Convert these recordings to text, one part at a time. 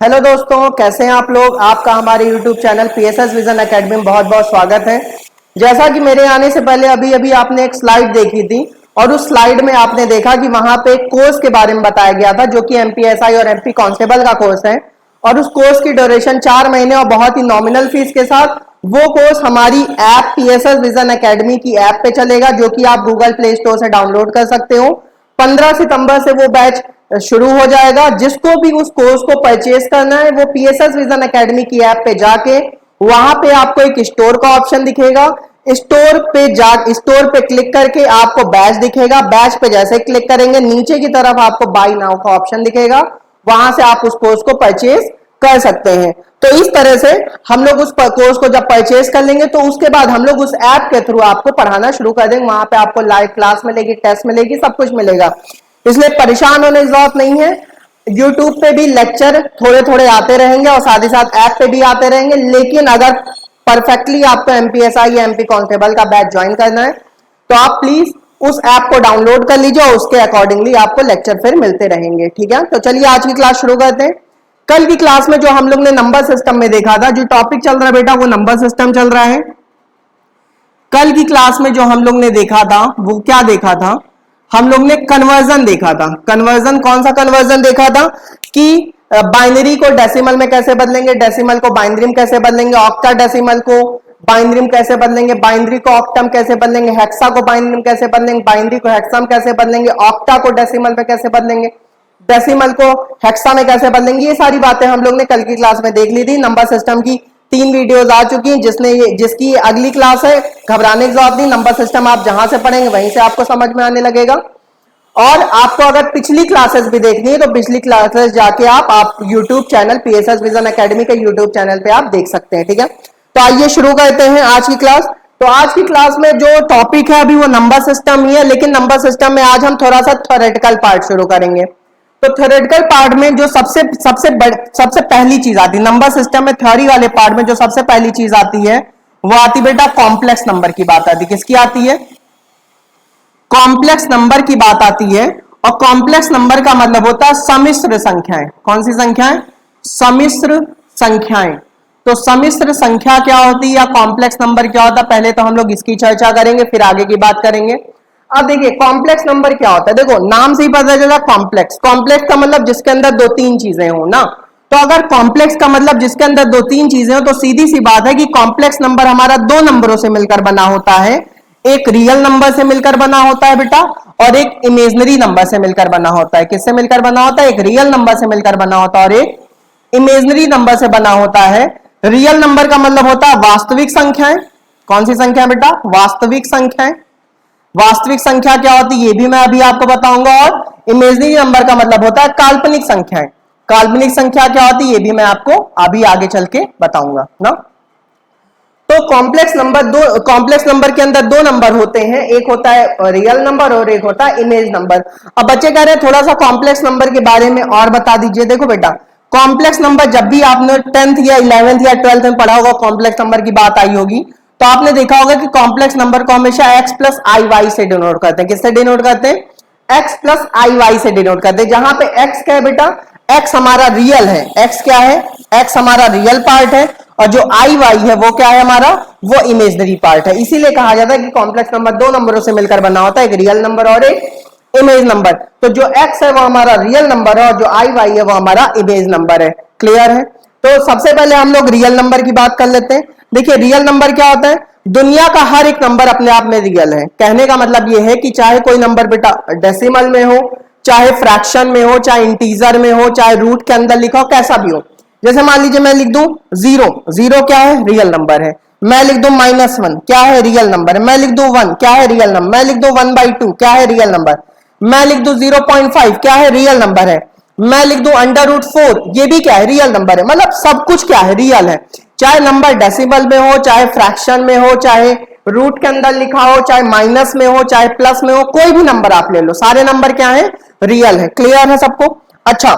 Hello दोस्तों, कैसे हैं आप लोग। आपका हमारे YouTube channel PSS vision academy में बहुत बहुत स्वागत है। जैसा कि मेरे आने से पहले अभी अभी आपने एक स्लाइड देखी थी और उस स्लाइड में आपने देखा कि वहां पे एक कोर्स के बारे में बताया गया था जो कि एमपीएसआई और एमपी कांस्टेबल का कोर्स है और उस कोर्स की ड्यूरेशन 4 महीने और बहुत ही नॉमिनल फीस के साथ वो कोर्स हमारी ऐप पीएसएस विजन एकेडमी की ऐप पे चलेगा, जो कि आप गूगल प्ले स्टोर से डाउनलोड कर सकते हो। 15 सितंबर से वो बैच शुरू हो जाएगा। जिसको भी उस कोर्स को परचेज करना है वो पीएसएस विजन एकेडमी की ऐप पे जाके वहां पे आपको एक स्टोर का ऑप्शन दिखेगा। स्टोर पे क्लिक करके आपको बैच दिखेगा। बैच पे जैसे क्लिक करेंगे नीचे की तरफ आपको बाय नाउ का ऑप्शन दिखेगा, वहां से आप उस कोर्स को परचेज कर सकते हैं। तो इस तरह से हम लोग उस कोर्स को जब परचेज कर लेंगे तो उसके बाद हम लोग उस ऐप के थ्रू आपको पढ़ाना शुरू कर देंगे। वहां पे आपको लाइव क्लास मिलेगी, टेस्ट मिलेगी, सब कुछ मिलेगा, इसलिए परेशान होने की जरूरत नहीं है। यूट्यूब पे भी लेक्चर थोड़े थोड़े आते रहेंगे और साथ ही साथ ऐप पे भी आते रहेंगे। लेकिन अगर परफेक्टली आपको एमपीएसआई या एमपी कांस्टेबल का बैच ज्वाइन करना है तो आप प्लीज उस ऐप को डाउनलोड कर लीजिए और उसके अकॉर्डिंगली आपको लेक्चर फिर मिलते रहेंगे। ठीक है, तो चलिए आज की क्लास शुरू करते हैं। कल की क्लास में जो हम लोग ने नंबर सिस्टम में देखा था, जो टॉपिक चल रहा है बेटा वो नंबर सिस्टम चल रहा है। कल की क्लास में जो हम लोग ने देखा था वो क्या देखा था, हम लोग ने कन्वर्जन देखा था। कन्वर्जन कौन सा कन्वर्जन देखा था कि बाइनरी को डेसिमल में कैसे बदलेंगे, डेसिमल को बाइनरी में कैसे बदलेंगे, ऑक्टा डेसिमल को बाइनरी में कैसे बदलेंगे, बाइनरी को ऑक्टम कैसे बदलेंगे, हेक्सा को बाइनरी में कैसे बदलेंगे, बाइनरी को हेक्सा में कैसे बदलेंगे, ऑक्टा को डेसिमल में कैसे बदलेंगे, डेसिमल को हेक्सा में कैसे बदलेंगे। ये सारी बातें हम लोग ने कल की क्लास में देख ली थी। नंबर सिस्टम की 3 वीडियोस आ चुकी हैं, जिसकी अगली क्लास है। घबराने की जरूरत नहीं, नंबर सिस्टम आप जहां से पढ़ेंगे वहीं से आपको समझ में आने लगेगा। और आपको अगर पिछली क्लासेस भी देखनी है तो पिछली क्लासेस जाके आप YouTube channel PSS vision academy के YouTube चैनल पे आप देख सकते हैं। ठीक है, तो आइए शुरू करते हैं आज की क्लास। तो आज की क्लास में जो टॉपिक है अभी वो नंबर सिस्टम ही है, लेकिन नंबर सिस्टम में आज हम थोड़ा सा थ्योरेटिकल पार्ट शुरू करेंगे। तो थ्योरेटिकल पार्ट में जो सबसे पहली चीज आती है नंबर सिस्टम में, थ्योरी वाले पार्ट में जो सबसे पहली चीज आती है वो आती बेटा कॉम्प्लेक्स नंबर की बात आती है। किसकी आती है? कॉम्प्लेक्स नंबर की बात आती है। और कॉम्प्लेक्स नंबर का मतलब होता है सम्मिश्र संख्याएं। कौन सी संख्याएं? सम्मिश्र संख्याएं। तो सम्मिश्र संख्या क्या होती है या कॉम्प्लेक्स नंबर क्या होता है, पहले तो हम लोग इसकी चर्चा करेंगे फिर आगे की बात करेंगे। अब देखिए कॉम्प्लेक्स नंबर क्या होता है। देखो नाम से ही पता चला कॉम्प्लेक्स। कॉम्प्लेक्स का मतलब जिसके अंदर 2-3 चीजें हो ना। तो अगर कॉम्प्लेक्स का मतलब जिसके अंदर 2-3 चीजें हो तो सीधी सी बात है कि कॉम्प्लेक्स नंबर हमारा 2 नंबरों से मिलकर बना होता है। एक रियल नंबर से मिलकर बना होता है बेटा और एक इमेजिनरी नंबर से मिलकर बना होता है। किससे मिलकर बना होता है? एक रियल नंबर से मिलकर बना होता है और एक इमेजिनरी नंबर से बना होता है। रियल नंबर का मतलब होता है वास्तविक संख्याएं। कौन सी संख्या बेटा? वास्तविक संख्याएं। वास्तविक संख्या क्या होती है ये भी मैं अभी आपको बताऊंगा। और इमेजिनरी नंबर का मतलब होता है काल्पनिक संख्याएं। काल्पनिक संख्या क्या होती है ये भी मैं आपको अभी आगे चल के बताऊंगा ना। तो कॉम्प्लेक्स नंबर के अंदर 2 नंबर होते हैं, एक होता है रियल नंबर और एक होता है इमेज नंबर। अब बच्चे कह रहे हैं थोड़ा सा कॉम्प्लेक्स नंबर के बारे में और बता दीजिए। देखो बेटा कॉम्प्लेक्स नंबर जब भी आपने 10th या 11th या 12th में पढ़ा होगा, कॉम्प्लेक्स नंबर की बात आई होगी तो आपने देखा होगा कि कॉम्प्लेक्स नंबर को हमेशा x प्लस आई वाई से डिनोट करते हैं। किससे डिनोट करते हैं? x प्लस आई वाई से डिनोट करते हैं। जहां पे x क्या है बेटा? x हमारा रियल है। x क्या है? x हमारा रियल पार्ट है और जो आई वाई है वो क्या है हमारा? वो इमेजिनरी पार्ट है। इसीलिए कहा जाता है कि कॉम्प्लेक्स नंबर 2 नंबरों से मिलकर बना होता है, एक रियल नंबर और एक इमेज नंबर। तो जो x है वो हमारा रियल नंबर है और जो आई वाई है वो हमारा इमेज नंबर है। क्लियर है? तो सबसे पहले हम लोग रियल नंबर की बात कर लेते हैं। देखिए रियल नंबर क्या होता है? दुनिया का हर एक नंबर अपने आप में रियल है। कहने का मतलब यह है कि चाहे कोई नंबर बेटा डेसिमल में हो, चाहे फ्रैक्शन में हो, चाहे इंटीजर में हो, चाहे रूट के अंदर लिखा हो, कैसा भी हो। जैसे मान लीजिए मैं लिख दूं 0, 0 क्या है? रियल नंबर है। मैं लिख दूं -1 क्या है? रियल नंबर है। मैं लिख दूं 1 क्या है? Real number. मैं लिख दूं 1/2 क्या है? Real number. मैं लिख दूं 0.5 क्या है? रियल नंबर है। मैं लिख दूं √4 ये भी क्या है? रियल नंबर है। मतलब सब कुछ क्या है? रियल है। चाहे नंबर डेसिमल में हो, चाहे फ्रैक्शन में हो, चाहे रूट के अंदर लिखा हो, चाहे माइनस में हो, चाहे प्लस में हो, कोई भी नंबर आप ले लो, सारे नंबर क्या है? रियल है। क्लियर है सबको? अच्छा,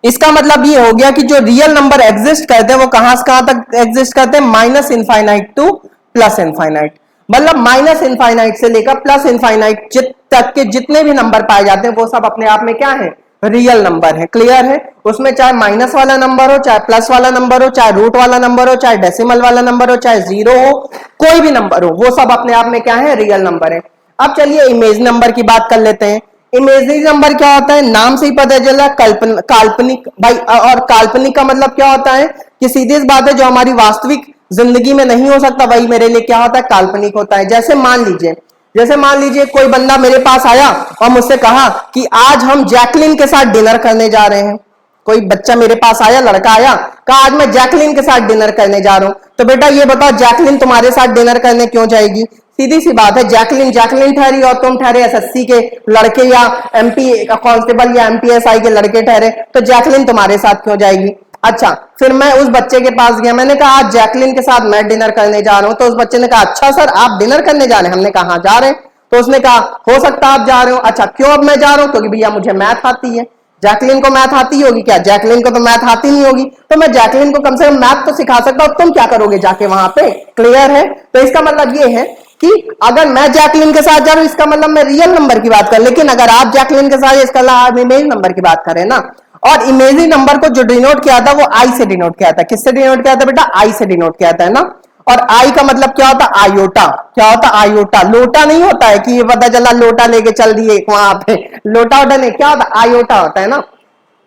इसका मतलब ये हो गया कि जो रियल नंबर एग्जिस्ट करते हैं वो कहां से कहां तक एग्जिस्ट करते हैं? -Infinite to +infinite. मतलब -इनफाइनाइट से लेकर +इनफाइनाइट तक के जितने भी नंबर पाए जाते हैं वो सब अपने आप में क्या है? रियल नंबर है। क्लियर है? उसमें चाहे माइनस वाला नंबर हो, चाहे प्लस वाला नंबर हो, चाहे रूट वाला नंबर हो, चाहे डेसिमल वाला नंबर हो, चाहे जीरो हो, कोई भी नंबर हो, वो सब अपने आप में क्या है? रियल नंबर है। अब चलिए इमेज नंबर की बात कर लेते हैं। इमेजनरी नंबर क्या होता है? नाम से ही पता चला, काल्पनिक भाई। और काल्पनिक का मतलब क्या होता है कि सीधी सी बात है, जो हमारी वास्तविक जिंदगी में नहीं हो सकता वही मेरे लिए क्या होता है? काल्पनिक होता है। जैसे मान लीजिए कोई बंदा मेरे पास आया और मुझसे कहा कि आज हम जैकलिन के साथ डिनर करने जा रहे हैं। कोई बच्चा मेरे पास आया, लड़का आया, कहा आज मैं जैकलिन के साथ डिनर करने जा रहा हूं। तो बेटा ये बताओ, जैकलिन तुम्हारे साथ डिनर करने क्यों जाएगी? सीधी सी बात है, जैकलिन जैकलिन ठहरी और तुम ठहरे एसएससी के लड़के या एमपी कांस्टेबल या एमपीएसआई के लड़के ठहरे, तो जैकलिन तुम्हारे साथ क्यों जाएगी? अच्छा, फिर मैं उस बच्चे के पास गया, मैंने कहा आज जैकलिन के साथ मैं डिनर करने जा रहा हूं। तो उस बच्चे ने कहा अच्छा सर आप डिनर करने जा रहे हैं? हमने कहा हाँ जा रहे हैं। तो उसने कहा हो सकता आप जा रहे हो। अच्छा क्यों अब मैं जा रहा हूं? क्योंकि भैया मुझे मैथ आती है। जैकलिन को मैथ आती होगी क्या? जैकलिन को तो मैथ आती नहीं होगी, तो मैं जैकलिन को कम से कम मैथ तो सिखा सकता हूं। तुम क्या करोगे जाके वहां पे? क्लियर है? तो इसका मतलब ये है कि अगर मैं जैकलिन के साथ जा रहा हूं इसका मतलब मैं रियल नंबर की बात कर, लेकिन अगर आप जैकलिन के साथ, इसका मतलब इमेज नंबर की बात करें ना। और इमेजरी नंबर को जो डिनोट किया था वो आई से डिनोट किया था। किससे डिनोट किया था बेटा? आई से डिनोट किया था, है ना। और आई का मतलब क्या होता? आयोटा। क्या होता? आयोटा। लोटा नहीं होता है कि ये पता चला लोटा लेके चल दिए वहां पे, लोटा वोटा नहीं, क्या होता? आयोटा होता है ना।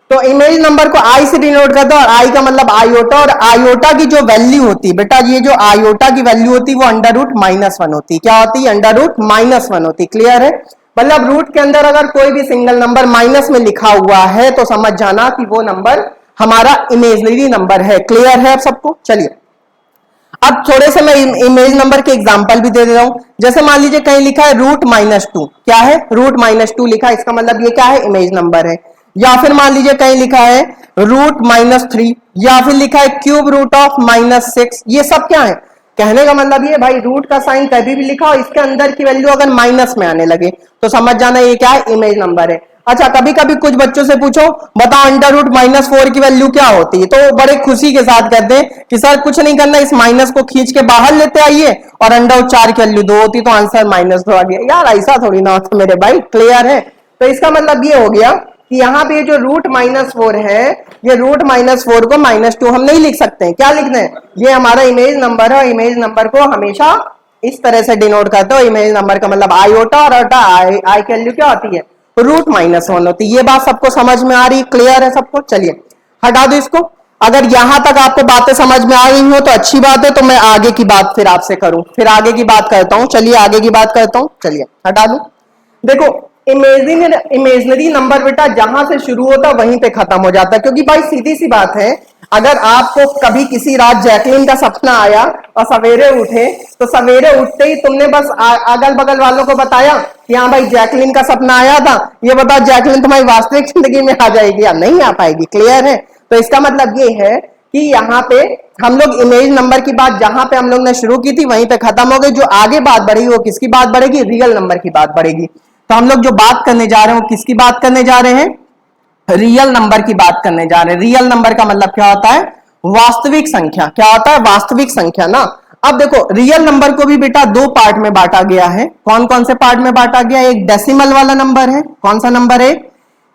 तो इमेज नंबर को आई से डिनोट करते हैं और आई का मतलब आयोटा। और आयोटा की जो वैल्यू होती बेटा, ये जो आयोटा की वैल्यू होती वो अंडर रूट -1 होती। क्या होती है? अंडर रूट -1 होती। क्लियर है? मतलब रूट के अंदर अगर कोई भी सिंगल नंबर माइनस में लिखा हुआ है तो समझ जाना कि वो नंबर हमारा इमेजनरी नंबर है। क्लियर है अब सबको? चलिए अब थोड़े से मैं इमेज नंबर के एग्जांपल भी दे रहा हूं। जैसे मान लीजिए कहीं लिखा है √-2, क्या है? √-2 लिखा है, इसका मतलब ये क्या है? इमेज नंबर है। या फिर मान लीजिए कहीं लिखा है √-3, या फिर लिखा है क्यूब रूट ऑफ -6, ये सब क्या है? कहने का मतलब ये भाई रूट का साइन कभी भी लिखा हो, इसके अंदर की वैल्यू अगर माइनस में आने लगे तो समझ जाना ये क्या है? इमेज नंबर है। अच्छा कभी कभी कुछ बच्चों से पूछो बताओ अंडर रूट -4 की वैल्यू क्या होती है, तो बड़े खुशी के साथ कहते हैं कि सर कुछ नहीं करना, इस माइनस को खींच के बाहर लेते आइए और अंडर रूट 4 की वैल्यू 2 होती तो आंसर -2 आ गया। यार ऐसा थोड़ी ना होता मेरे भाई। क्लियर है? तो इसका मतलब ये हो गया कि यहाँ पे जो √-4 है, ये √-4 को -2 हम नहीं लिख सकते हैं। क्या लिखते हैं? ये हमारा इमेज नंबर है। इमेज नंबर को हमेशा इस तरह से डिनोट करते हो। इमेज नंबर का मतलब आयोटा, और आई की वैल्यू क्या होती है? √-1 होती है। ये बात सबको समझ में आ रही? क्लियर है सबको? चलिए हटा दो इसको। अगर यहां तक आपको बातें समझ में आ रही हो तो अच्छी बात है, तो मैं आगे की बात फिर आपसे करूं, फिर आगे की बात करता हूं। चलिए आगे की बात करता हूं। चलिए हटा दू। देखो इमेजनरी नंबर बेटा जहां से शुरू होता वहीं पे खत्म हो जाता है, क्योंकि भाई सीधी सी बात है, अगर आपको कभी किसी रात जैकलिन का सपना आया और सवेरे उठे, तो सवेरे उठते ही तुमने बस अगल बगल वालों को बताया कि हाँ भाई जैकलिन का सपना आया था, ये बताओ जैकलिन तुम्हारी वास्तविक जिंदगी में आ जाएगी या नहीं आ पाएगी? क्लियर है? तो इसका मतलब ये है कि यहाँ पे हम लोग इमेज नंबर की बात जहां पे हम लोग ने शुरू की थी वहीं पे खत्म हो गई। जो आगे बात बढ़ेगी वो किसकी बात बढ़ेगी? रियल नंबर की बात बढ़ेगी। तो हम लोग जो बात करने जा रहे हैं वो किसकी बात करने जा रहे हैं? रियल नंबर की बात करने जा रहे हैं। रियल नंबर का मतलब क्या होता है? वास्तविक संख्या। क्या होता है? वास्तविक संख्या ना। अब देखो रियल नंबर को भी बेटा दो पार्ट में बांटा गया है। कौन कौन से पार्ट में बांटा गया? एक डेसिमल वाला नंबर है। कौन सा नंबर है?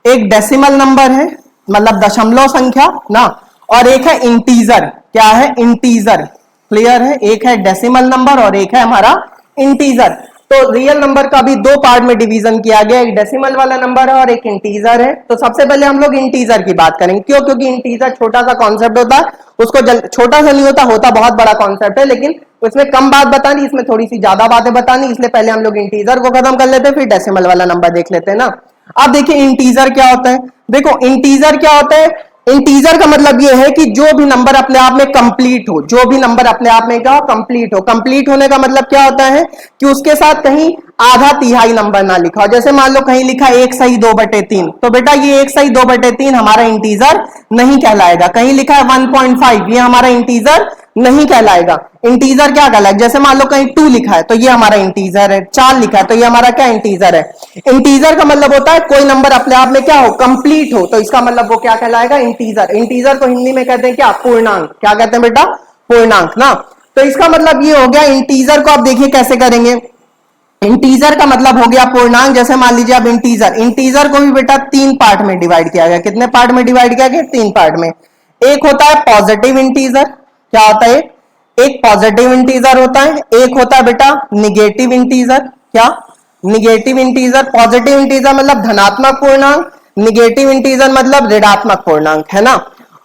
एक डेसिमल नंबर है, मतलब दशमलव संख्या ना। और एक है इंटीजर। क्या है? इंटीजर। क्लियर है? एक है डेसिमल नंबर और एक है हमारा इंटीजर। तो रियल नंबर का भी दो पार्ट में डिवीजन किया गया, एक डेसिमल वाला नंबर है और एक इंटीजर है। तो सबसे पहले हम लोग इंटीजर की बात करेंगे। क्यों? क्योंकि इंटीजर छोटा सा कॉन्सेप्ट होता है, उसको छोटा सा नहीं होता, होता बहुत बड़ा कॉन्सेप्ट है, लेकिन उसमें कम बात बतानी, इसमें थोड़ी सी ज्यादा बातें बतानी, इसलिए पहले हम लोग इंटीजर को खत्म कर लेते हैं, फिर डेसिमल वाला नंबर देख लेते हैं ना। अब देखिए इंटीजर क्या होता है। देखो इंटीजर क्या होता है? इंटीजर का मतलब यह है कि जो भी नंबर अपने आप में कंप्लीट हो, जो भी नंबर अपने आप में क्या हो? कंप्लीट हो। कंप्लीट होने का मतलब क्या होता है कि उसके साथ कहीं आधा तिहाई नंबर ना लिखा हो। जैसे मान लो कहीं लिखा 1/3, तो बेटा ये 1/3 हमारा इंटीजर नहीं कहलाएगा। कहीं लिखा है 1.5, ये हमारा इंटीजर नहीं कहलाएगा। इंटीजर क्या कहलाएगा? जैसे मान लो कहीं 2 लिखा है तो ये हमारा इंटीजर है, 4 लिखा है तो ये हमारा क्या? इंटीजर है। इंटीजर का मतलब होता है कोई नंबर अपने आप में क्या हो? कंप्लीट हो, तो इसका मतलब वो क्या कहलाएगा? इंटीजर। इंटीजर को हिंदी में कहते हैं क्या? पूर्णांक। क्या कहते हैं बेटा? पूर्णांक ना। तो इसका मतलब ये हो गया। इंटीजर को आप देखिए कैसे करेंगे। इंटीजर का मतलब हो गया पूर्णांक। जैसे मान लीजिए अब इंटीजर को भी बेटा 3 पार्ट में डिवाइड किया गया। कितने पार्ट में डिवाइड किया गया? 3 पार्ट में। एक होता है पॉजिटिव इंटीजर। क्या होता है? एक पॉजिटिव इंटीजर होता है, एक होता है बेटा निगेटिव इंटीजर। क्या? Negative integer. पॉजिटिव इंटीजर मतलब धनात्मक पूर्णांक, निगेटिव इंटीजर मतलब ऋणात्मक पूर्णांक, है ना।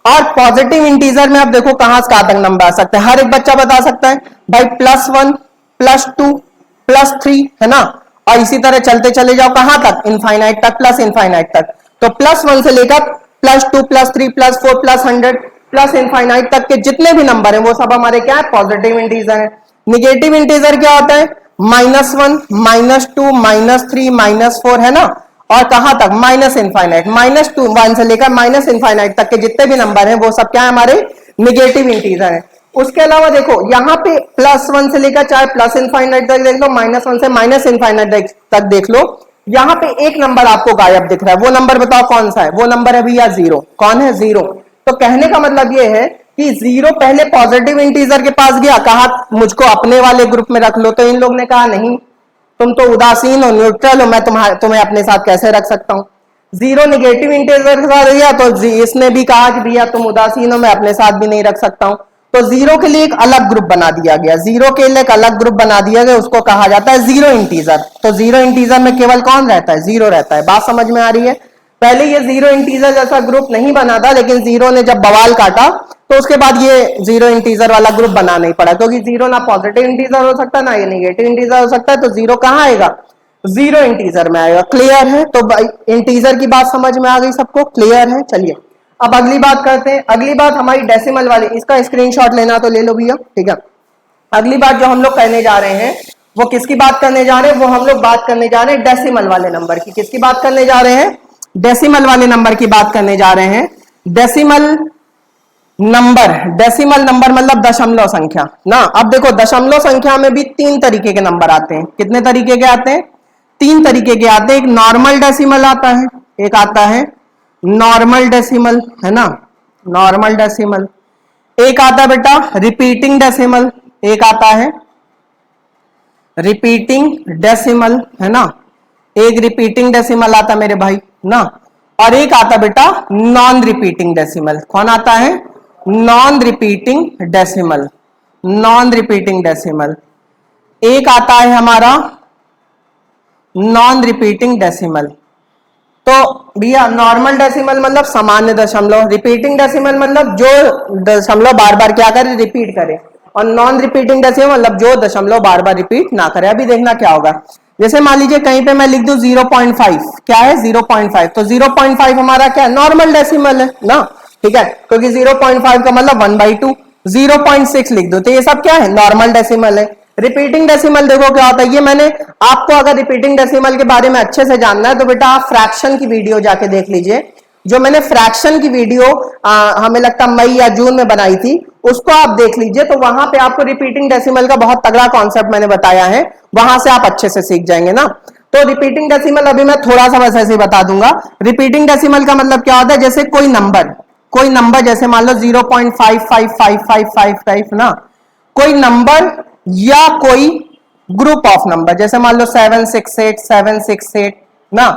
और पॉजिटिव इंटीजर में अब देखो कहां से कहां तक नंबर आ सकते हैं, हर एक बच्चा बता सकता है भाई +1 +2 +3, है ना। और इसी तरह चलते चले जाओ कहां तक? इनफाइनाइट तक, प्लस इनफाइनाइट तक। तो +1 से लेकर +2 +3 +4 +100 प्लस इनफाइनाइट तक के जितने भी नंबर हैं वो सब हमारे क्या है? पॉजिटिव इंटीजर है। निगेटिव इंटीजर क्या होता है? -1 -2 -3 -4, है ना। और कहां तक? Minus infinite. -2 1 से लेकर माइनस इनफाइनाइट तक के जितने भी नंबर हैं वो सब क्या है? हमारे निगेटिव इंटीजर है। उसके अलावा देखो यहाँ पे +1 से लेकर चाहे प्लस इनफाइनाइट तक देख लो, -1 से माइनस इनफाइनाइट तक देख लो, यहाँ पे एक नंबर आपको गायब दिख रहा है। वो नंबर बताओ कौन सा है? वो नंबर है भैया 0। कौन है? 0। तो कहने का मतलब ये है कि 0 पहले पॉजिटिव इंटीजर के पास गया, कहा मुझको अपने वाले ग्रुप में रख लो। तो इन लोग ने कहा नहीं, तुम तो उदासीन हो, न्यूट्रल हो, मैं तुम्हें अपने साथ कैसे रख सकता हूं। 0 निगेटिव इंटीजर के साथ गया तो इसने भी कहा कि भैया तुम उदासीन हो, मैं अपने साथ भी नहीं रख सकता हूं। तो 0 के लिए एक अलग ग्रुप बना दिया गया। 0 के लिए एक अलग ग्रुप बना दिया गया, उसको कहा जाता है 0 इंटीजर। तो 0 इंटीजर में केवल कौन रहता है? 0 रहता है। बात समझ में आ रही है? पहले ये 0 इंटीजर जैसा ग्रुप नहीं बना था, लेकिन 0 ने जब बवाल काटा तो उसके बाद ये 0 इंटीजर वाला ग्रुप बनाना ही पड़ा, क्योंकि 0 ना पॉजिटिव इंटीजर हो सकता ना ये निगेटिव इंटीजर हो सकता है। तो 0 कहां आएगा? 0 इंटीजर में आएगा। क्लियर है? तो इंटीजर की बात समझ में आ गई सबको? क्लियर है? चलिए अब अगली बात करते हैं। अगली बात हमारी डेसिमल वाली, इसका स्क्रीनशॉट लेना तो ले लो भैया, ठीक है। अगली बात जो हम लोग करने जा रहे हैं वो किसकी बात करने जा रहे हैं? वो हम लोग बात करने जा रहे हैं डेसिमल वाले नंबर की। किसकी बात करने जा रहे हैं? डेसिमल वाले नंबर की बात करने जा रहे हैं। डेसिमल नंबर मतलब दशमलव संख्या ना। अब देखो दशमलव संख्या में भी 3 तरीके के नंबर आते हैं। कितने तरीके के आते हैं? 3 तरीके के आते हैं। एक नॉर्मल डेसिमल आता है, एक आता है नॉर्मल डेसिमल, है ना, नॉर्मल डेसिमल। एक आता है बेटा रिपीटिंग डेसिमल, एक आता है रिपीटिंग डेसिमल, है ना। एक रिपीटिंग डेसिमल आता मेरे भाई ना, और एक आता बेटा नॉन रिपीटिंग डेसिमल। कौन आता है? Non repeating decimal. Non repeating decimal. एक आता है हमारा नॉन रिपीटिंग डेसिमल। तो भैया नॉर्मल डेसिमल मतलब सामान्य दशमलव, रिपीटिंग डेसिमल मतलब जो दशमलव बार बार क्या करे? रिपीट करे, और नॉन रिपीटिंग डेसिमल मतलब जो दशमलव बार बार रिपीट ना करे। अभी देखना क्या होगा। जैसे मान लीजिए कहीं पे मैं लिख दूं 0.5, क्या है? 0.5। तो 0.5 हमारा क्या है? नॉर्मल डेसिमल है ना, ठीक है, क्योंकि 0.5 का मतलब 1/2। 0.6 लिख दो तो ये सब क्या है? नॉर्मल डेसिमल है। रिपीटिंग डेसिमल देखो क्या होता है। ये मैंने आपको अगर रिपीटिंग डेसिमल के बारे में अच्छे से जानना है तो बेटा आप फ्रैक्शन की वीडियो जाके देख लीजिए। जो मैंने फ्रैक्शन की वीडियो हमें लगता मई या जून में बनाई थी, उसको आप देख लीजिए। तो वहां पे आपको रिपीटिंग डेसिमल का बहुत तगड़ा कॉन्सेप्ट मैंने बताया है, वहां से आप अच्छे से सीख जाएंगे ना। तो रिपीटिंग डेसिमल अभी मैं थोड़ा सा बस ऐसे ही बता दूंगा। रिपीटिंग डेसिमल का मतलब क्या होता है? जैसे कोई नंबर जैसे मान लो 0.55555 ना, कोई नंबर या कोई ग्रुप ऑफ नंबर, जैसे मान लो 768 ना,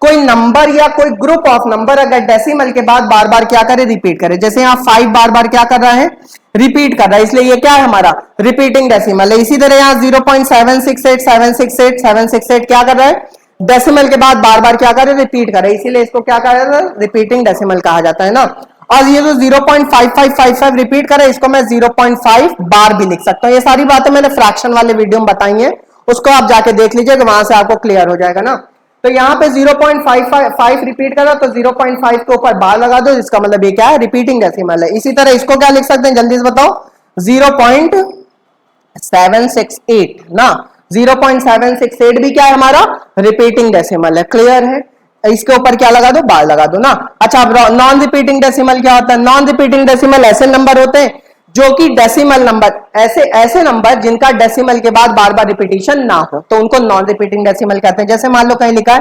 कोई नंबर या कोई ग्रुप ऑफ नंबर अगर डेसिमल के बाद बार बार क्या करे? रिपीट करे। जैसे यहाँ 5 बार बार क्या कर रहा है? रिपीट कर रहा है, इसलिए ये क्या है? हमारा रिपीटिंग डेसिमल है। इसी तरह यहाँ 0.768 क्या कर रहा है? डेसिमल के बाद बार बार क्या करे? रिपीट करे, इसीलिए इसको क्या कहा जाता है? रिपीटिंग डेसिमल कहा जाता है ना। और ये जो 0.5555 रिपीट करे इसको मैं 0.5 बार भी लिख सकता हूं। ये सारी बातें मैंने फ्रैक्शन वाले वीडियो में बताई हैं, उसको आप जाके देख लीजिए, वहां से आपको क्लियर हो जाएगा ना। तो यहाँ पे 0.55 रिपीट करा तो 0.5 के ऊपर बार लगा दो, इसका मतलब ये क्या है? रिपीटिंग डेसिमल है। इसी तरह इसको क्या लिख सकते हैं? जल्दी से बताओ। 0.768 ना, 0.768 भी क्या है? हमारा रिपीटिंग डेसिमल है। क्लियर है? इसके ऊपर क्या लगा दो? बार लगा दो ना। अच्छा अब नॉन रिपीटिंग डेसिमल क्या होता है? नॉन रिपीटिंग डेसिमल ऐसे नंबर होते हैं जो कि डेसिमल नंबर, ऐसे नंबर जिनका डेसिमल के बाद बार बार रिपीटिशन ना हो, तो उनको नॉन रिपीटिंग डेसिमल कहते हैं। जैसे मान लो कहीं लिखा है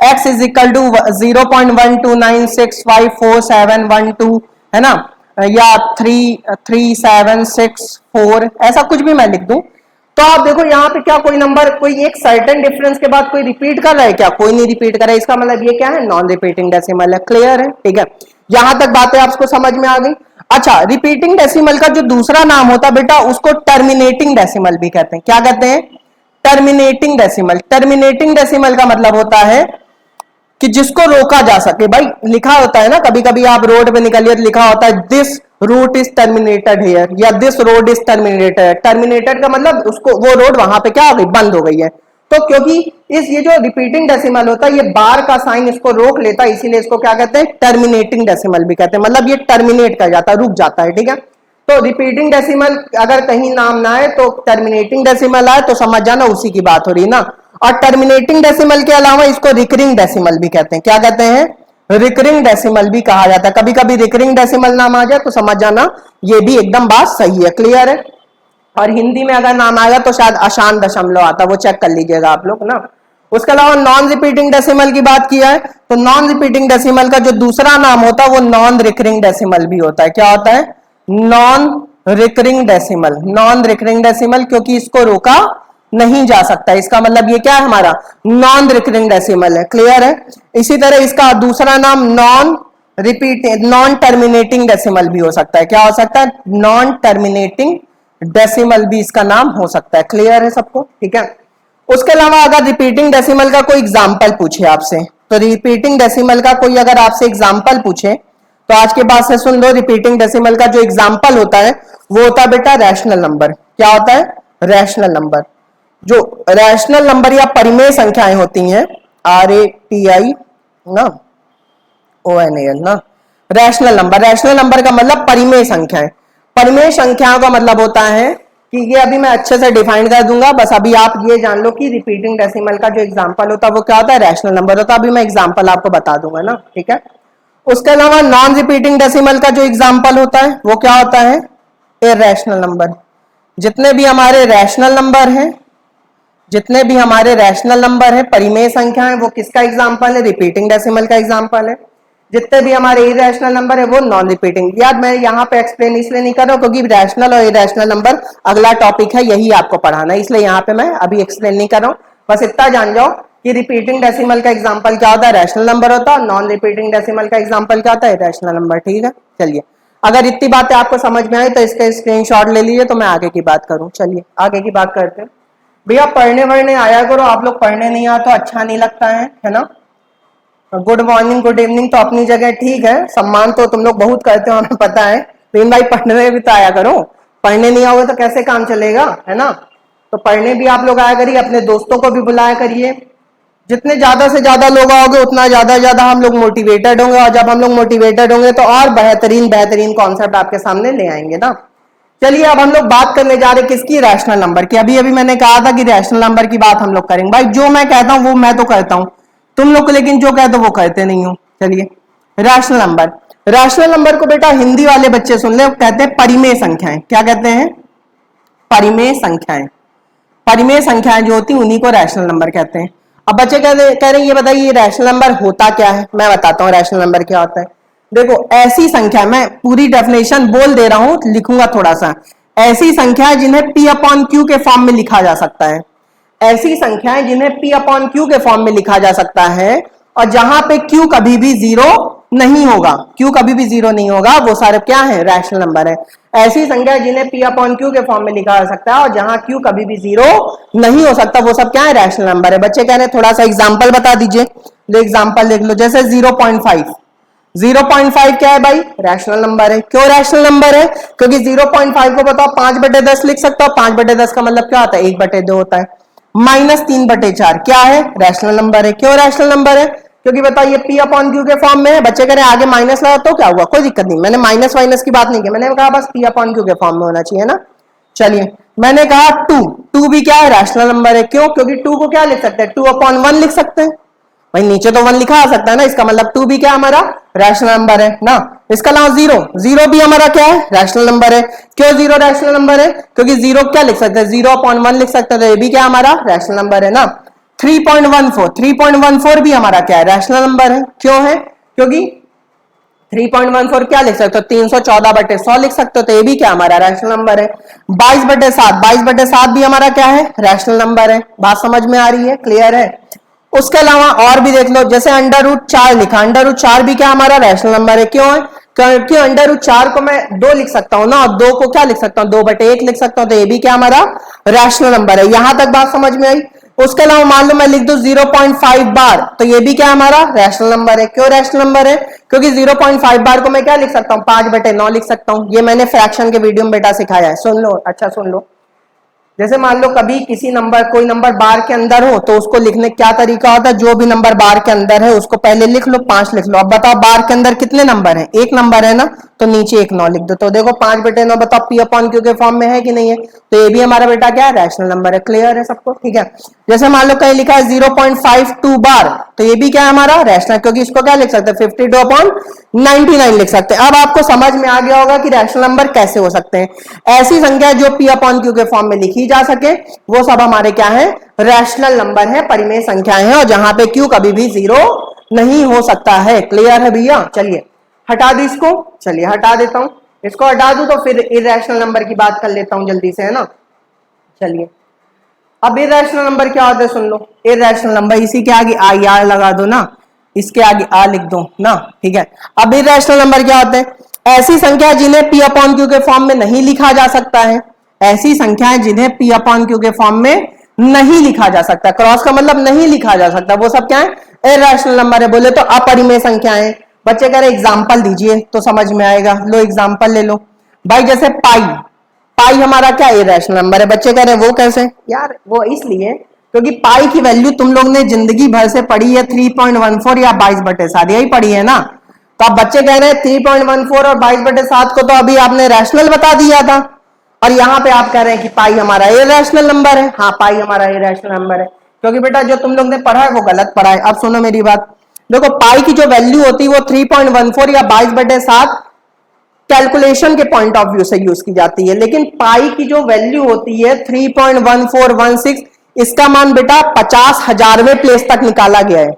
x इज इक्वल टू 0.129654712, है ना, या 33764, ऐसा कुछ भी मैं लिख दूं, तो आप देखो यहाँ पे क्या कोई नंबर कोई एक सर्टेन डिफरेंस के बाद कोई रिपीट कर रहा है क्या? कोई नहीं रिपीट कर रहा है। इसका मतलब ये क्या है? नॉन रिपीटिंग डेसिमल है। क्लियर है? ठीक है, यहां तक बातें आपको समझ में आ गई। अच्छा, रिपीटिंग डेसिमल का जो दूसरा नाम होता है बेटा उसको टर्मिनेटिंग डेसिमल भी कहते हैं। क्या कहते हैं? Terminating decimal. टर्मिनेटिंग डेसिमल का मतलब होता है कि जिसको रोका जा सके। भाई लिखा होता है ना, कभी कभी आप रोड पे निकलिए तो लिखा होता है this route is terminated here या this road is terminated. Terminated का मतलब उसको वो रोड वहां पे क्या हो गई? बंद हो गई है। तो क्योंकि ये जो रिपीटिंग डेसिमल होता है ये बार का साइन इसको रोक लेता है, इसीलिए इसको क्या कहते हैं? टर्मिनेटिंग डेसिमल भी कहते हैं। मतलब ये टर्मिनेट कर जाता है, रुक जाता है। ठीक है, तो रिपीटिंग डेसिमल अगर कहीं नाम ना आए तो टर्मिनेटिंग डेसिमल आए तो समझ जाना उसी की बात हो रही ना। और टर्मिनेटिंग डेसिमल के अलावा इसको रिकरिंग डेसिमल भी कहते हैं। क्या कहते हैं? रिकरिंग डेसिमल भी कहा जाता है। कभी कभी रिकरिंग डेसिमल नाम आ जाए तो समझ जाना ये भी एकदम बात सही है। क्लियर है? और हिंदी में अगर नाम आएगा तो शायद अशांत दशमलव आता, वो चेक कर लीजिएगा आप लोग ना। उसके अलावा नॉन रिपीटिंग डेसिमल की बात किया है तो नॉन रिपीटिंग डेसिमल का जो दूसरा नाम होता है वो नॉन रिकरिंग डेसिमल भी होता है। क्या होता है? Non recurring decimal. Non recurring decimal क्योंकि इसको रोका नहीं जा सकता, इसका मतलब ये क्या है? हमारा नॉन रिकरिंग डेसिमल है। क्लियर है? इसी तरह इसका दूसरा नाम नॉन टर्मिनेटिंग डेसिमल भी हो सकता है। क्या हो सकता है? नॉन टर्मिनेटिंग डेसिमल भी इसका नाम हो सकता है। क्लियर है सबको? ठीक है, उसके अलावा अगर रिपीटिंग डेसिमल का कोई एग्जाम्पल पूछे आपसे, तो रिपीटिंग डेसिमल का कोई अगर आपसे एग्जाम्पल पूछे तो आज के बाद से सुन लो, रिपीटिंग डेसिमल का जो एग्जाम्पल होता है वो होता है बेटा रैशनल नंबर। क्या होता है? Rational number. जो रैशनल नंबर या परिमेय संख्याएं होती हैं, RATI ना ONAL ना, रैशनल नंबर। रैशनल नंबर का मतलब परिमेय संख्याएं। परिमेय संख्याओं का मतलब होता है कि ये अभी मैं अच्छे से डिफाइन कर दूंगा, बस अभी आप ये जान लो कि रिपीटिंग डेसिमल का जो एग्जांपल होता है वो क्या होता है? रैशनल नंबर होता है। अभी मैं एग्जांपल आपको बता दूंगा ना। ठीक है, उसके अलावा नॉन रिपीटिंग डेसिमल का जो एग्जांपल होता है वो क्या होता है? Irrational number. जितने भी हमारे रैशनल नंबर हैं, जितने भी हमारे रैशनल नंबर है परिमेय संख्या है, वो किसका एग्जांपल है? रिपीटिंग डेसिमल का एग्जांपल है। जितने भी हमारे इरेशनल नंबर है वो नॉन रिपीटिंग। यार मैं यहाँ पे एक्सप्लेन इसलिए नहीं कर रहा हूँ क्योंकि रैशनल और इरेशनल नंबर अगला टॉपिक है, यही आपको पढ़ाना है, इसलिए यहाँ पे मैं अभी एक्सप्लेन नहीं कर रहा हूँ। बस इतना जान जाओ कि रिपीटिंग डेसिमल का एग्जाम्पल क्या होता है? रैशनल नंबर होता है। नॉन रिपीटिंग डेसिमल का एग्जाम्पल क्या होता है? Irrational number. ठीक है, चलिए अगर इतनी बातें आपको समझ में आई तो इसका स्क्रीनशॉट ले लीजिए तो मैं आगे की बात करूँ। चलिए आगे की बात करते हैं। भैया पढ़ने वढ़ने आया करो, आप लोग पढ़ने नहीं आते तो अच्छा नहीं लगता है ना। गुड मॉर्निंग गुड इवनिंग तो अपनी जगह ठीक है, सम्मान तो तुम लोग बहुत करते हो हमें पता है, लेकिन भाई पढ़ने में भी तो आया करो। पढ़ने नहीं आओगे तो कैसे काम चलेगा, है ना। तो पढ़ने भी आप लोग आया करिए, अपने दोस्तों को भी बुलाया करिए। जितने ज्यादा से ज्यादा लोग आओगे उतना ज्यादा हम लोग मोटिवेटेड होंगे, और जब हम लोग मोटिवेटेड होंगे तो और बेहतरीन बेहतरीन कॉन्सेप्ट आपके सामने ले आएंगे ना। चलिए अब हम लोग बात करने जा रहे किसकी? रैशनल नंबर की। अभी अभी मैंने कहा था कि रैशनल नंबर की बात हम लोग करेंगे। भाई जो मैं कहता हूं वो मैं तो करता हूं, तुम लोग लेकिन जो कहते हो वो कहते नहीं हो। चलिए रैशनल नंबर। रैशनल नंबर को बेटा हिंदी वाले बच्चे सुन ले, कहते हैं परिमेय संख्याएं। क्या कहते हैं? परिमेय संख्याएं। परिमेय संख्याएं जो होती हैं उन्हीं को रैशनल नंबर कहते हैं। अब बच्चे कह रहे हैं ये बताइए रैशनल नंबर होता क्या है। मैं बताता हूँ रैशनल नंबर क्या होता है। देखो ऐसी संख्या, मैं पूरी डेफिनेशन बोल दे रहा हूं, लिखूंगा थोड़ा सा। ऐसी संख्या जिन्हें P/Q के फॉर्म में लिखा जा सकता है। ऐसी संख्याएं जिन्हें P/Q के फॉर्म में लिखा जा सकता है और जहां पे Q कभी भी जीरो नहीं होगा। Q कभी भी जीरो नहीं होगा, वो सारे क्या है? रैशनल नंबर है। ऐसी संख्या जिन्हें P/Q के फॉर्म में लिखा जा सकता है और जहां Q कभी भी जीरो नहीं हो सकता, वो सब क्या है? रैशनल नंबर है। बच्चे कह रहे हैं थोड़ा सा एग्जाम्पल बता दीजिए। एग्जाम्पल देख लो, जैसे 0.5। 0.5 क्या है भाई? रैशनल नंबर है। क्यों रैशनल नंबर है? क्योंकि 0.5 को बताओ 5/10 लिख सकता हो। 5/10 का मतलब क्या होता है? 1/2 होता है। -3/4 क्या है? रैशनल नंबर है। क्यों रैशनल नंबर है? क्योंकि बताओ ये P/Q के फॉर्म में है। बच्चे कह रहे हैं आगे माइनस लगा तो क्या हुआ? कोई दिक्कत नहीं, मैंने माइनस वाइनस की बात नहीं की, मैंने कहा बस P/Q के फॉर्म में होना चाहिए ना। चलिए मैंने कहा 2 भी क्या है? रैशनल नंबर है। क्यों? क्योंकि 2 को क्या लिख सकते हैं? 2/1 लिख सकते हैं। भाई नीचे तो 1 लिखा आ सकता है ना, इसका मतलब 2 भी क्या हमारा? रैशनल नंबर है ना। इसका अलावा 0 भी हमारा क्या है? रैशनल नंबर है। क्यों 0 रैशनल नंबर है? क्योंकि 0 क्या लिख सकते हैं? 0/1 लिख सकते हैं, तो ये भी क्या हमारा? रैशनल नंबर है ना। 3.14 भी हमारा क्या है? रैशनल नंबर है। क्यों है? क्योंकि 3.14 क्या लिख सकते हो, 314/100 लिख सकते हो, तो ये भी क्या हमारा रैशनल नंबर है। 22/7, 22/7 भी हमारा क्या है, रैशनल नंबर है। बात समझ में आ रही है, क्लियर है। उसके अलावा और भी देख लो, जैसे √4 लिखा, √4 भी क्या हमारा रैशनल नंबर है। क्यों है, क्योंकि √4 को मैं 2 लिख सकता हूं ना, और 2 को क्या लिख सकता हूं, 2/1 लिख सकता हूं, तो ये भी क्या हमारा रैशनल नंबर है। यहां तक बात समझ में आई। उसके अलावा मान लो मैं लिख दूं 0.5 बार, तो ये भी क्या हमारा रैशनल नंबर है। क्यों रैशनल नंबर है, क्योंकि 0.5 बार को मैं क्या लिख सकता हूं, 5/9 लिख सकता हूं। ये मैंने फ्रैक्शन के वीडियो में बेटा सिखाया है, सुन लो, अच्छा सुन लो। जैसे मान लो कभी किसी नंबर, कोई नंबर बार के अंदर हो, तो उसको लिखने क्या तरीका होता है, जो भी नंबर बार के अंदर है उसको पहले लिख लो, 5 लिख लो। अब बताओ बार के अंदर कितने नंबर हैं, एक नंबर है ना, तो नीचे एक 9 लिख दो। तो देखो 5/9 बताओ P/Q के फॉर्म में है कि नहीं है, तो ये भी हमारा बेटा क्या है, रैशनल नंबर है। क्लियर है सबको, ठीक है। जैसे मान लो कहीं लिखा है 0.52 बार, तो ये भी क्या है हमारा रैशनल, क्योंकि इसको क्या लिख सकते हैं, 52/99 लिख सकते हैं। अब आपको समझ में आ गया होगा कि रैशनल नंबर कैसे हो सकते हैं। ऐसी संख्या जो P/Q के फॉर्म में लिखी जा सके, वो सब हमारे क्या है, रैशनल नंबर है, परिमेय संख्याएं हैं, और जहां पे Q कभी भी 0 नहीं हो सकता है। क्लियर है भैया, चलिए हटा दो इसको, चलिए हटा देता हूं, इसको हटा दूं तो फिर इरैशनल नंबर की बात कर लेता हूं जल्दी से, है ना। चलिए अब इरैशनल नंबर क्या होता है, सुन लो। इरैशनल नंबर इसी के आगे IR लगा दो ना, इसके आगे आ लिख दो ना, ठीक है। अब इरैशनल नंबर क्या होते हैं, ऐसी संख्या जिन्हें P/Q के फॉर्म में नहीं लिखा जा सकता है। ऐसी संख्याएं जिन्हें P/Q के फॉर्म में नहीं लिखा जा सकता, क्रॉस का मतलब नहीं लिखा जा सकता, वो सब क्या है, इरैशनल नंबर है। बोले तो अपरिमेय संख्याएं। बच्चे कह रहे एग्जाम्पल दीजिए तो समझ में आएगा, लो एग्जाम्पल ले लो भाई। जैसे पाई, पाई हमारा क्या इरेशनल नंबर है। बच्चे कह रहे हैं वो कैसे, यार वो इसलिए क्योंकि पाई की वैल्यू तुम लोग ने जिंदगी भर से पढ़ी है 3.14 या 22/7, यही पढ़ी है ना। तो अब बच्चे कह रहे हैं 3.14 और 22/7 को तो अभी आपने रैशनल बता दिया था, और यहाँ पे आप कह रहे हैं कि पाई हमारा इरेशनल नंबर है। हाँ पाई हमारा इरेशनल नंबर है, क्योंकि बेटा जो तुम लोग ने पढ़ा है वो गलत पढ़ा है। अब सुनो मेरी बात, देखो पाई की जो वैल्यू होती है वो 3.14 या 22/7 कैलकुलेशन के पॉइंट ऑफ व्यू से यूज की जाती है, लेकिन पाई की जो वैल्यू होती है 3.1416, इसका मान बेटा 50,000वें प्लेस तक निकाला गया है।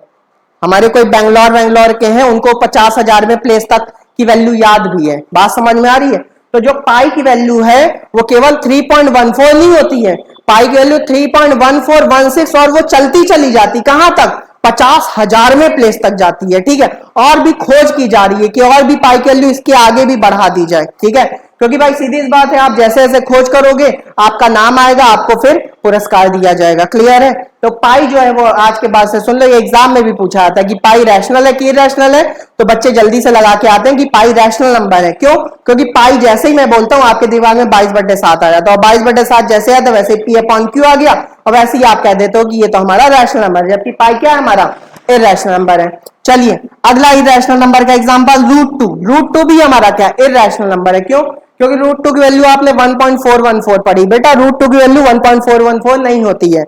हमारे कोई बेंगलोर के हैं, उनको 50,000वें प्लेस तक की वैल्यू याद भी है। बात समझ में आ रही है। तो जो पाई की वैल्यू है वो केवल 3.14 नहीं होती है, पाई की वैल्यू 3.1416, और वो चलती चली जाती कहां तक, 50,000वें प्लेस तक जाती है, ठीक है। और भी खोज की जा रही है कि और भी पाई की वैल्यू इसके आगे भी बढ़ा दी जाए, ठीक है। क्योंकि भाई सीधी सी बात है, आप जैसे जैसे खोज करोगे आपका नाम आएगा, आपको फिर पुरस्कार दिया जाएगा। क्लियर है। तो पाई जो है वो आज के बाद से सुन लो, ये एग्जाम में भी पूछा जाता है कि पाई रैशनल है कि इरैशनल है, तो बच्चे जल्दी से लगा के आते हैं कि पाई रैशनल नंबर है। क्यों, क्योंकि पाई जैसे ही मैं बोलता हूं आपके दिमाग में 22/7 आ जाता है, और 22/7 जैसे आता है वैसे P/Q आ गया, और वैसे ही आप कह देते हो कि ये तो हमारा रैशनल नंबर है, जबकि पाई क्या है हमारा इरैशनल नंबर है। चलिए अगला इरैशनल नंबर का एग्जांपल √2। √2 भी हमारा क्या है, इरैशनल नंबर है। क्यों, क्योंकि √2 की वैल्यू आपने 1.414 पढ़ी, बेटा √2 की वैल्यू 1.414 नहीं होती है,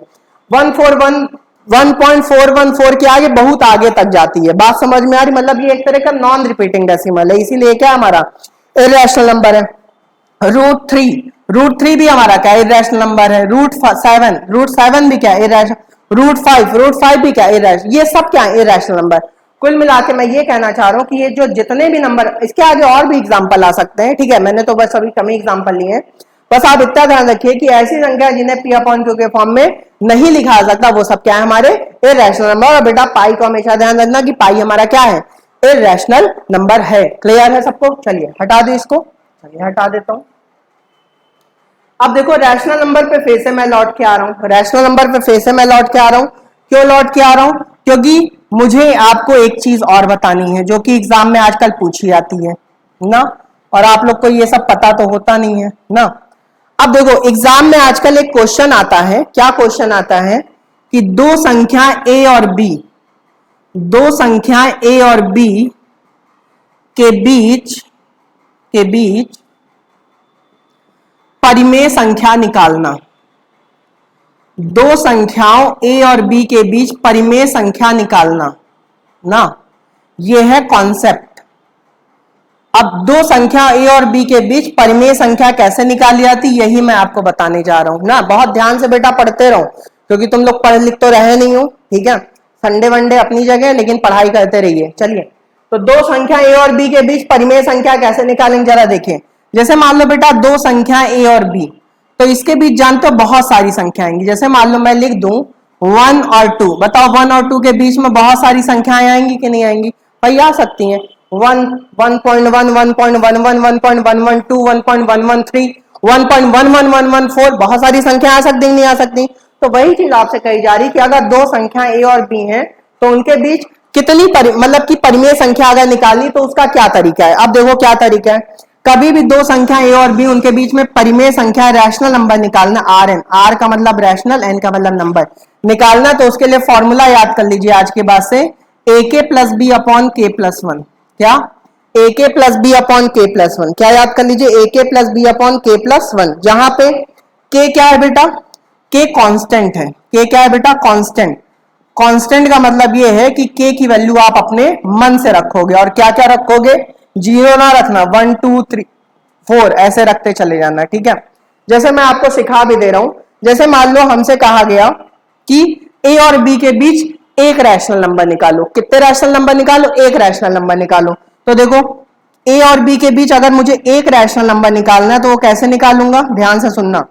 1.414 के आगे बहुत आगे तक जाती है। बात समझ में आ रही, मतलब ये एक तरह का नॉन रिपीटिंग डेसिमल है, इसीलिए क्या हमारा इरैशनल नंबर है। √3 भी हमारा क्या इरैशनल नंबर है। √7 भी क्या इरैशनल, √5 भी क्या इरैशनल, ये सब क्या इरैशनल नंबर। कुल मिला के मैं ये कहना चाह रहा हूं कि ये जो जितने भी नंबर, इसके आगे और भी एग्जांपल आ सकते हैं, ठीक है, मैंने तो बस अभी कम ही एग्जांपल लिए हैं। बस आप इतना ध्यान रखिए कि ऐसी संख्या जिन्हें P/Q के फॉर्म में नहीं लिखा जा सकता, वो सब क्या है हमारे इरैशनल नंबर। और बेटा पाई को हमेशा ध्यान रखना कि पाई हमारा क्या है, इरैशनल नंबर है। क्लियर है सबको, चलिए हटा दो इसको, चलिए हटा देता हूं। अब देखो रैशनल नंबर पे फिर से मैं लौट के आ रहा हूं, रैशनल नंबर पे फिर से मैं लौट के आ रहा हूं। क्यों लौट के आ रहा हूं, क्योंकि मुझे आपको एक चीज और बतानी है जो कि एग्जाम में आजकल पूछी जाती है ना, और आप लोग को ये सब पता तो होता नहीं है ना। अब देखो एग्जाम में आजकल एक क्वेश्चन आता है, क्या क्वेश्चन आता है कि दो संख्या ए और बी, दो संख्या ए और बी के बीच परिमेय संख्या निकालना। दो संख्याओं ए और बी के बीच परिमेय संख्या निकालना ना, यह है कॉन्सेप्ट। अब दो संख्या ए और बी के बीच परिमेय संख्या कैसे निकाली जाती, यही मैं आपको बताने जा रहा हूं ना। बहुत ध्यान से बेटा पढ़ते रहो, क्योंकि तुम लोग पढ़ लिख तो रहे नहीं हो, ठीक है। संडे वनडे अपनी जगह, लेकिन पढ़ाई करते रहिए। चलिए तो दो संख्या ए और बी के बीच परिमेय संख्या कैसे निकालेंगे जरा देखिए। जैसे मान लो बेटा दो संख्या ए और बी, तो इसके बीच जानते हो बहुत सारी संख्या आएंगी। जैसे मान लो मैं लिख दूं 1 और 2, बताओ 1 और 2 के बीच में बहुत सारी संख्याएं आएंगी कि नहीं आएंगी? भाई आ सकती हैं। 1, 1.1, 1.11, 1.112, 1.113, 1.11114, बहुत सारी संख्या आ सकती नहीं आ सकती? तो वही चीज आपसे कही जा रही कि अगर दो संख्या ए और बी हैं तो उनके बीच कितनी मतलब कि परिमेय संख्या अगर निकालनी तो उसका क्या तरीका है। अब देखो क्या तरीका है। कभी भी दो संख्या ए और बी उनके बीच में परिमेय संख्या रैशनल नंबर निकालना, आर एन, आर का मतलब रैशनल, एन का मतलब नंबर निकालना, तो उसके लिए फॉर्मूला याद कर लीजिए आज के बाद से, ए के प्लस बी अपॉन के प्लस वन। क्या? ए के प्लस बी अपॉन के प्लस वन। क्या याद कर लीजिए? ए के प्लस बी अपॉन के प्लस वन, जहां पे के क्या है बेटा? के कांस्टेंट है। के क्या है बेटा? कांस्टेंट। कांस्टेंट का मतलब ये है कि के की वैल्यू आप अपने मन से रखोगे, और क्या क्या रखोगे? जीरो ना रखना, 1 2 3 4 ऐसे रखते चले जाना, ठीक है। जैसे मैं आपको सिखा भी दे रहा हूं, जैसे मान लो हमसे कहा गया कि ए और बी के बीच एक रैशनल नंबर निकालो। कितने रैशनल नंबर निकालो? एक रैशनल नंबर निकालो। तो देखो ए और बी के बीच अगर मुझे एक रैशनल नंबर निकालना है तो वो कैसे निकालूंगा? ध्यान से सुनना।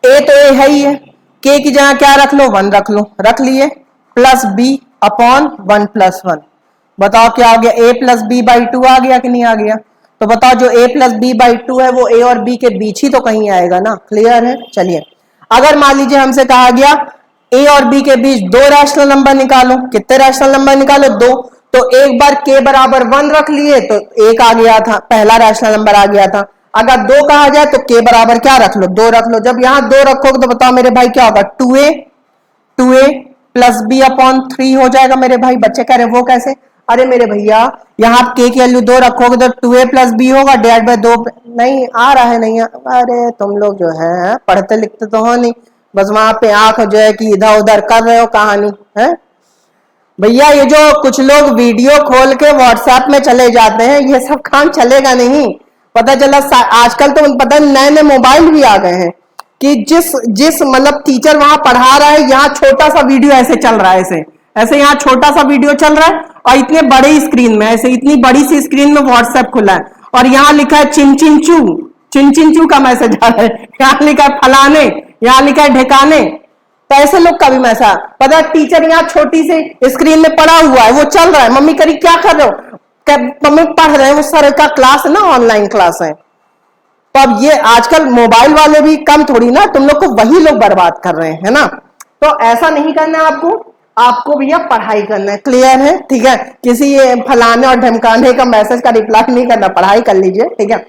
ए तो ए है ही है, के की जगह क्या रख लो? 1 रख लो, रख लिए, प्लस बी अपॉन 1 प्लस 1। बताओ क्या आ गया? ए प्लस बी बाई 2 आ गया कि नहीं आ गया? तो बताओ जो ए प्लस बी बाई 2 है वो ए और बी के बीच ही तो कहीं आएगा ना। क्लियर है? चलिए, अगर मान लीजिए हमसे कहा गया ए और बी के बीच दो रैशनल नंबर निकालो। कितने रैशनल नंबर निकालो? दो। तो एक बार के बराबर 1 रख लिए तो एक आ गया था, पहला रैशनल नंबर आ गया था। अगर दो कहा जाए तो के बराबर क्या रख लो? 2 रख लो। जब यहां 2 रखोगे तो बताओ मेरे भाई क्या होगा? 2a प्लस बी अपॉन 3 हो जाएगा मेरे भाई। बच्चे कह रहे वो कैसे? अरे मेरे भैया यहाँ आप के की वैल्यू 2 रखोगे तो 2a प्लस बी होगा, डिवाइड बाय 2। नहीं आ रहा है? नहीं अरे तुम लोग जो है पढ़ते लिखते तो हो नहीं, बस वहां पे आंख जो है कि इधर उधर कर रहे हो कहानी है। भैया ये जो कुछ लोग वीडियो खोल के व्हाट्सएप में चले जाते हैं, ये सब काम चलेगा नहीं। पता चला आजकल तो पता नए नए मोबाइल भी आ गए हैं कि जिस जिस मतलब टीचर वहां पढ़ा रहा है, यहाँ छोटा सा वीडियो ऐसे चल रहा है, ऐसे ऐसे यहाँ छोटा सा वीडियो चल रहा है, और इतने बड़े स्क्रीन में, ऐसे इतनी बड़ी सी स्क्रीन में व्हाट्सएप खुला है, और यहाँ लिखा है चिंचिंचू, चिंचिंचू का मैसेज आ रहा है, यहाँ लिखा है फलाने, यहाँ लिखा है ढेकाने। तो ऐसे लोग का भी मैसेज, पता है टीचर यहाँ छोटी सी स्क्रीन में पड़ा हुआ है, वो चल रहा है, मम्मी करी क्या कर रहे हो? मम्मी पढ़ रहे हैं, वो सर का क्लास है ना, ऑनलाइन क्लास है। तो अब ये आजकल मोबाइल वाले भी कम थोड़ी ना, तुम लोग को वही लोग बर्बाद कर रहे हैं, है ना। तो ऐसा नहीं करना है आपको, आपको भैया पढ़ाई करना है। क्लियर है? ठीक है, किसी ये फलाने और ढमकाने का मैसेज का रिप्लाई नहीं करना, पढ़ाई कर लीजिए, ठीक है।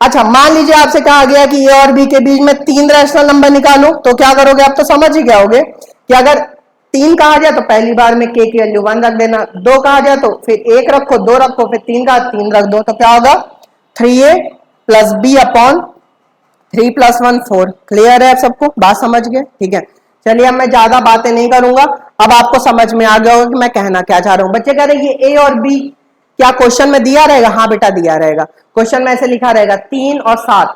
अच्छा, मान लीजिए आपसे कहा गया कि ए और बी के बीच में 3 रैशनल नंबर निकालो, तो क्या करोगे? आप तो समझ ही गए होगे कि अगर 3 कहा जाए तो पहली बार में के की वैल्यू 1 रख देना, 2 कहा जाए तो फिर 1 रखो, 2 रखो, फिर 3 का 3 रख दो, तो क्या होगा? 3a plus b upon 3 plus 1 4। Clear है? आप सबको बात समझ गए? ठीक है, चलिए अब मैं ज्यादा बातें नहीं करूंगा, अब आपको समझ में आ गया होगा कि मैं कहना क्या चाह रहा हूं। बच्चे कह रहे हैं ये ए और बी क्या क्वेश्चन में दिया रहेगा? हाँ बेटा दिया रहेगा, क्वेश्चन में ऐसे लिखा रहेगा 3 और 7,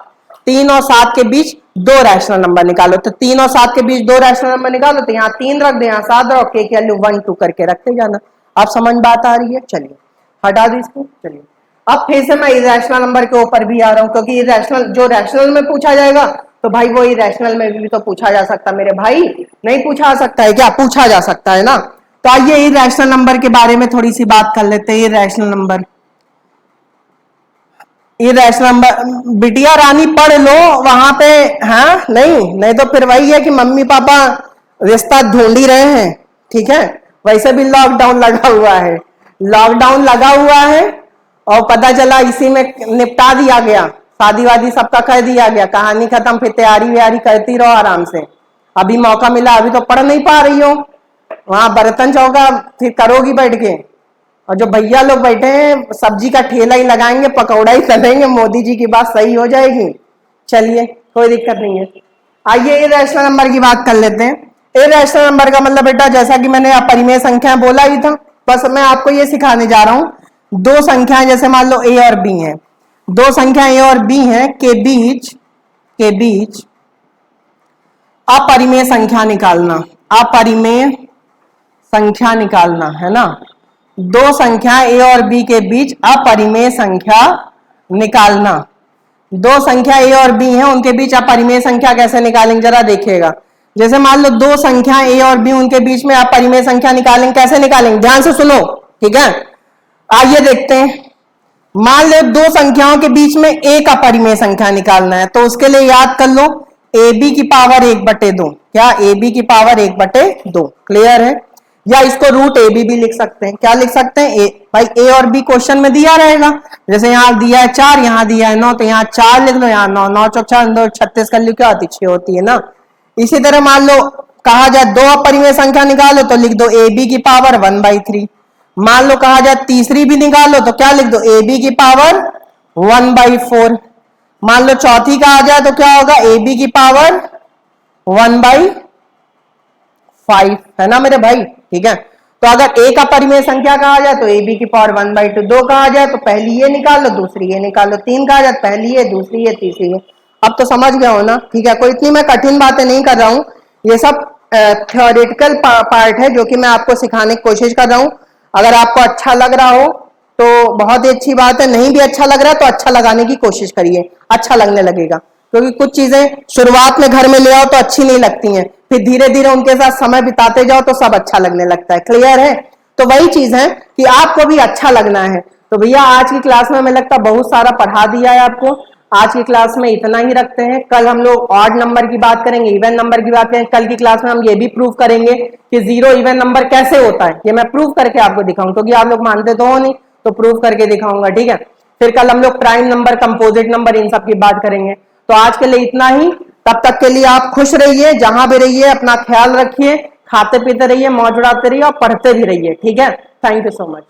3 और 7 के बीच 2 रैशनल नंबर निकालो। तो 3 और 7 के बीच 2 रैशनल नंबर निकालो, तो यहाँ 3 रख दे, यहाँ 7 रख के वैल्यू 1 2 करके रखते जाना। आप समझ बात आ रही है? चलिए हटा दी इसको। चलिए अब फिर से मैं इरेशनल नंबर के ऊपर भी आ रहा हूं, क्योंकि इरेशनल जो रैशनल में पूछा जाएगा तो भाई वो इरेशनल में भी तो पूछा जा सकता मेरे भाई, नहीं पूछा सकता है क्या? पूछा जा सकता है ना। तो आइए इरेशनल नंबर के बारे में थोड़ी सी बात कर लेते हैं। इरेशनल नंबर, इरेशनल नंबर बिटिया रानी पढ़ लो वहां पे। हाँ नहीं नहीं तो फिर वही है कि मम्मी पापा रिश्ता ढूंढ ही रहे हैं, ठीक है। वैसे भी लॉकडाउन लगा हुआ है, लॉकडाउन लगा हुआ है, और पता चला इसी में निपटा दिया गया, शादी वादी सबका कर दिया गया, कहानी खत्म, फिर तैयारी व्यारी करती रहो आराम से। अभी मौका मिला, अभी तो पढ़ नहीं पा रही हो, वहां बर्तन चौका फिर करोगी बैठ के। और जो भैया लोग बैठे हैं सब्जी का ठेला ही लगाएंगे, पकौड़ा ही तलेंगे, मोदी जी की बात सही हो जाएगी। चलिए कोई दिक्कत नहीं है। आइए इरेशनल नंबर की बात कर लेते हैं। इरेशनल नंबर का मतलब बेटा जैसा कि मैंने अपरिमेय संख्या बोला ही था, बस मैं आपको ये सिखाने जा रहा हूं। दो संख्याएं जैसे मान लो ए और बी हैं, दो संख्या ए और बी हैं के बीच अपरिमेय संख्या निकालना, अपरिमेय संख्या निकालना है ना। दो संख्या ए और बी के बीच अपरिमेय संख्या निकालना। दो संख्या ए और बी है, उनके बीच अपरिमेय संख्या कैसे निकालेंगे जरा देखिएगा। जैसे मान लो दो संख्या ए और बी, उनके बीच में अपरिमेय संख्या निकालेंगे, कैसे निकालेंगे ध्यान से सुनो, ठीक है। आइए देखते हैं। मान लो दो संख्याओं के बीच में एक अपरिमेय संख्या निकालना है, तो उसके लिए याद कर लो ए बी की पावर 1/2, क्या ए बी की पावर 1/2, क्लियर है। या इसको रूट ए बी भी लिख सकते हैं, क्या लिख सकते हैं ए, भाई ए और बी क्वेश्चन में दिया रहेगा। जैसे यहाँ दिया है 4, यहाँ दिया है 9, तो यहाँ 4 लिख लो, यहाँ 9, 9 चौक 4, 36 कर लो, क्या होती 6 होती है ना। इसी तरह मान लो कहा जाए दो अपरिमेय संख्या निकालो, तो लिख दो ए बी की पावर 1/3। मान लो कहा जाए तीसरी भी निकालो, तो क्या लिख दो ए बी की पावर 1/4। मान लो चौथी का आ जाए तो क्या होगा ए बी की पावर 1/5, है ना मेरे भाई, ठीक है। तो अगर एक अपरिमेय संख्या कहा जाए तो ए बी की पावर 1/2, दो कहा जाए तो पहली ये निकाल लो, दूसरी ये निकाल लो, तीन कहा जाए पहली ये, दूसरी ये, तीसरी ये। अब तो समझ गया हो ना, ठीक है। कोई इतनी मैं कठिन बातें नहीं कर रहा हूं, ये सब थ्योरेटिकल पार्ट है जो कि मैं आपको सिखाने की कोशिश कर रहा हूं। अगर आपको अच्छा लग रहा हो तो बहुत ही अच्छी बात है, नहीं भी अच्छा लग रहा है तो अच्छा लगाने की कोशिश करिए, अच्छा लगने लगेगा। क्योंकि कुछ चीजें शुरुआत में घर में ले आओ तो अच्छी नहीं लगती हैं, फिर धीरे धीरे उनके साथ समय बिताते जाओ तो सब अच्छा लगने लगता है, क्लियर है। तो वही चीज है कि आपको भी अच्छा लगना है। तो भैया आज की क्लास में हमें लगता है बहुत सारा पढ़ा दिया है आपको। आज की क्लास में इतना ही रखते हैं, कल हम लोग ऑड नंबर की बात करेंगे, इवन नंबर की बात करेंगे। कल की क्लास में हम ये भी प्रूव करेंगे कि जीरो इवन नंबर कैसे होता है, ये मैं प्रूव करके आपको दिखाऊंगा, क्योंकि आप लोग मानते तो हो नहीं, तो प्रूव करके दिखाऊंगा, ठीक है। फिर कल हम लोग प्राइम नंबर, कंपोजिट नंबर, इन सब की बात करेंगे। तो आज के लिए इतना ही, तब तक के लिए आप खुश रहिए, जहां भी रहिए अपना ख्याल रखिए, खाते पीते रहिए, मौज उड़ाते रहिए और पढ़ते भी रहिए, ठीक है। Thank you so much.